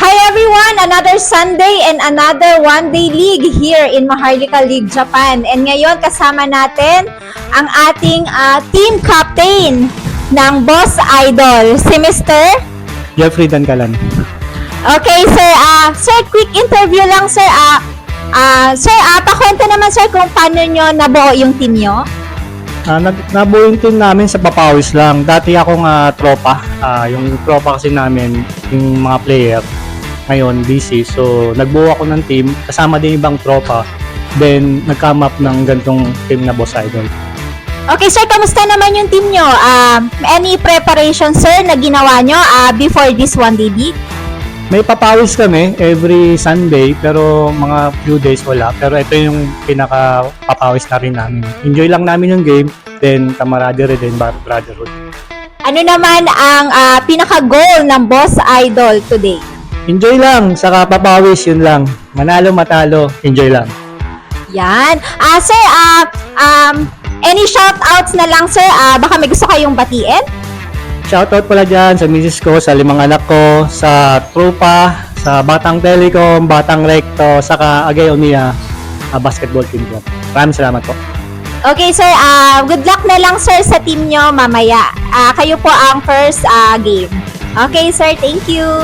Hi everyone! Another Sunday and another one-day league here in Maharlika League, Japan. And ngayon kasama natin ang ating team captain ng Boss Idol, si Mr. Jeffrey Dancalan. Okay, sir. Sir, quick interview lang, sir. Sir, pakwento naman, sir, kung paano nyo nabuo yung team nyo. Nabuo yung team namin sa papawis lang. Dati akong tropa. Yung tropa kasi namin, yung mga player, ngayon busy. So, nagbuo ako ng team. Kasama din ibang tropa. Then, nag-come up ng gantong team na Boss Idol. Okay, sir, kamusta naman yung team nyo? Any preparation, sir, na ginawa nyo before this one-day league? May papawis kami every Sunday, pero mga few days wala. Pero ito yung pinaka-papawis na rin namin. Enjoy lang namin yung game, then camaraderie din, brotherhood. Ano naman ang pinaka-goal ng Boss Idol today? Enjoy lang, saka papawis, yun lang. Manalo, matalo, enjoy lang. Yan. Sir, any shoutouts na lang, sir? Baka may gusto kayong batiin? Shoutout pala dyan sa misis ko, sa 5 anak ko, sa Trupa, sa Batang Telecom, Batang Recto, saka Agay Onia Basketball Team Club. Maraming salamat po. Okay, sir. Good luck na lang, sir, sa team nyo mamaya. Kayo po ang first game. Okay, sir. Thank you.